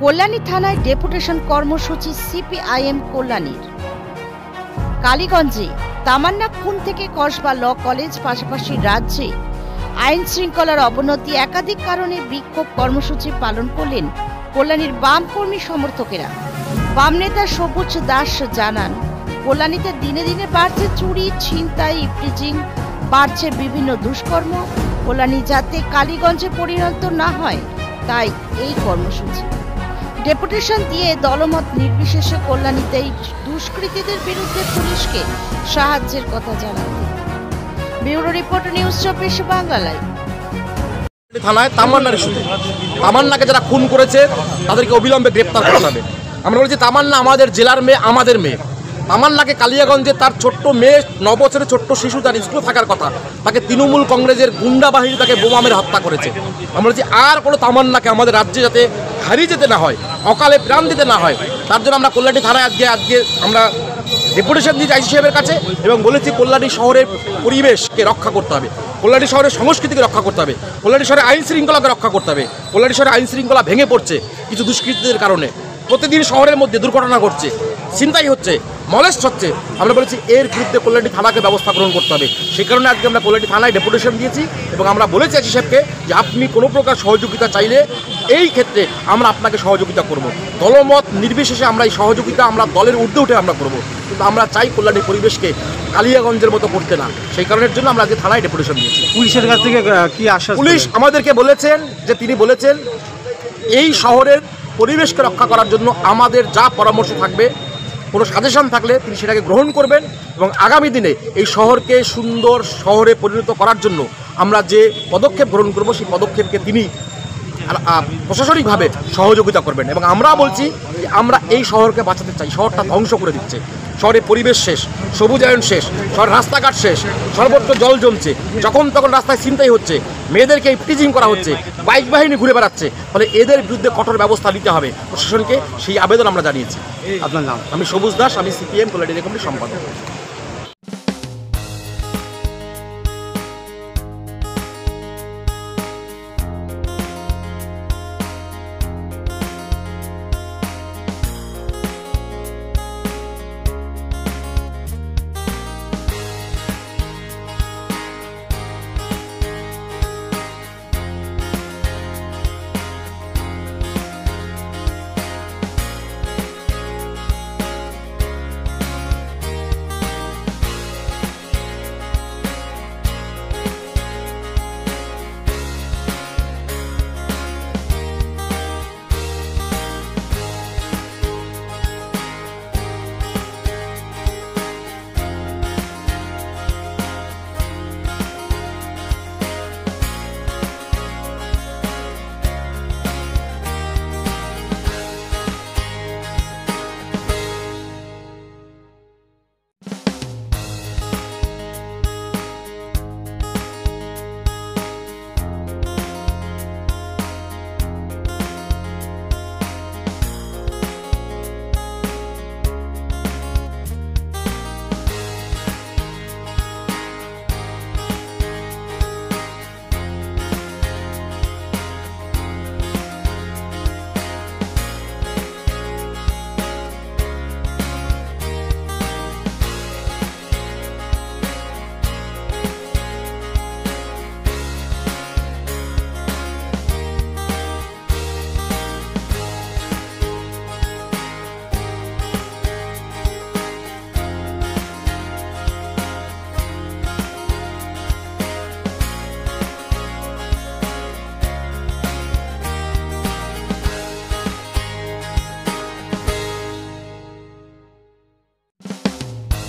কল্যাণী থানায় ডেপুটেশন কর্মসূচি সিপিআইএম কল্যাণীর। কালীগঞ্জে তামান্না খুন থেকে কসবা ল কলেজ পাশাপাশি রাজ্যে আইন শৃঙ্খলার অবনতি একাধিক কারণে বিক্ষোভ কর্মসূচি পালন করলেন কল্যাণীর বাম কর্মী সমর্থকেরা। বাম নেতা সবুজ দাস জানান, কল্যাণীতে দিনে দিনে বাড়ছে চুরি, ছিনতাই, ইফটিজিং, বাড়ছে বিভিন্ন দুষ্কর্ম। কল্যাণী যাতে কালীগঞ্জে পরিণত না হয় তাই এই কর্মসূচি। ডেপুটেশন দিয়ে দলমত নির্বিশেষে কল্যাণীতে দুষ্কৃতীদের বিরুদ্ধে পুলিশকে সাহায্যের কথা জানান। Bureau report, news 24 Bangla live. থানায় তামান্নার ইস্যুতে তামান্নাকে যারা খুন করেছে তাদেরকে অবিলম্বে গ্রেপ্তার করা হবে। আমরা বলছি তামান্না আমাদের জেলার মেয়ে, আমাদের মেয়ে। তামান্নাকে কালিয়াগঞ্জে তার ছোট্ট মেয়ে, 9 বছরের ছোট্ট শিশু, তার স্কুলে থাকার কথা, তাকে তৃণমূল কংগ্রেসের গুন্ডা বাহিনী তাকে বোমা মেরে হত্যা করেছে। আমরা বলছি আর কোনো তামান্নাকে আমাদের রাজ্যে যাতে হারিয়ে যেতে না হয়, অকালে প্রাণ দিতে না হয়, তার জন্য আমরা কল্যাণী থানায় আজকে আমরা ডেপুটেশন দিয়েছি আইসি সাহেবের কাছে এবং বলেছি কল্যাণী শহরের পরিবেশকে রক্ষা করতে হবে, কল্যাণী শহরের সংস্কৃতিকে রক্ষা করতে হবে, কল্যাণী শহরের আইন শৃঙ্খলাকে রক্ষা করতে হবে। কল্যাণী শহরের আইন শৃঙ্খলা ভেঙে পড়ছে কিছু দুষ্কৃতীদের কারণে। প্রতিদিন শহরের মধ্যে দুর্ঘটনা ঘটছে, ছিনতাই হচ্ছে, মলেস্ট হচ্ছে। আমরা বলেছি এর বিরুদ্ধে কল্যাণী থানাকে ব্যবস্থা গ্রহণ করতে হবে। সেই কারণে আজকে আমরা কল্যাণী থানায় ডেপুটেশন দিয়েছি এবং আমরা বলেছি আইসি সাহেবকে যে আপনি কোনো প্রকার সহযোগিতা চাইলে এই ক্ষেত্রে আমরা আপনাকে সহযোগিতা করব। দলমত নির্বিশেষে আমরা এই সহযোগিতা আমরা দলের ঊর্ধ্বে উঠে আমরা করব, কিন্তু আমরা চাই কল্যাণীর পরিবেশকে কালিয়াগঞ্জের মতো করতে না। সেই কারণের জন্য আমরা আজকে থানায় ডেপুটেশন দিয়েছি। পুলিশের কাছ থেকে কি আশ্বাস? পুলিশ আমাদেরকে বলেছেন যে তিনি বলেছেন এই শহরের পরিবেশকে রক্ষা করার জন্য আমাদের যা পরামর্শ থাকবে, কোনো সাজেশন থাকলে তিনি সেটাকে গ্রহণ করবেন এবং আগামী দিনে এই শহরকে সুন্দর শহরে পরিণত করার জন্য আমরা যে পদক্ষেপ গ্রহণ করব সেই পদক্ষেপকে তিনি প্রশাসনিকভাবে সহযোগিতা করবেন। এবং আমরা বলছি যে আমরা এই শহরকে বাঁচাতে চাই। শহরটা ধ্বংস করে দিচ্ছে, শহরের পরিবেশ শেষ, সবুজায়ন শেষ, শহরের রাস্তাঘাট শেষ, সর্বত্র জল জমছে, যখন তখন রাস্তায় ছিনতাই হচ্ছে, মেয়েদেরকে ইফটিজিং করা হচ্ছে, বাইক বাহিনী ঘুরে বেড়াচ্ছে। ফলে এদের বিরুদ্ধে কঠোর ব্যবস্থা নিতে হবে প্রশাসনকে, সেই আবেদন আমরা জানিয়েছি। আপনার নাম? আমি সবুজ দাস, আমি সিপিএম কল্যাণী কমিটির সম্পাদক।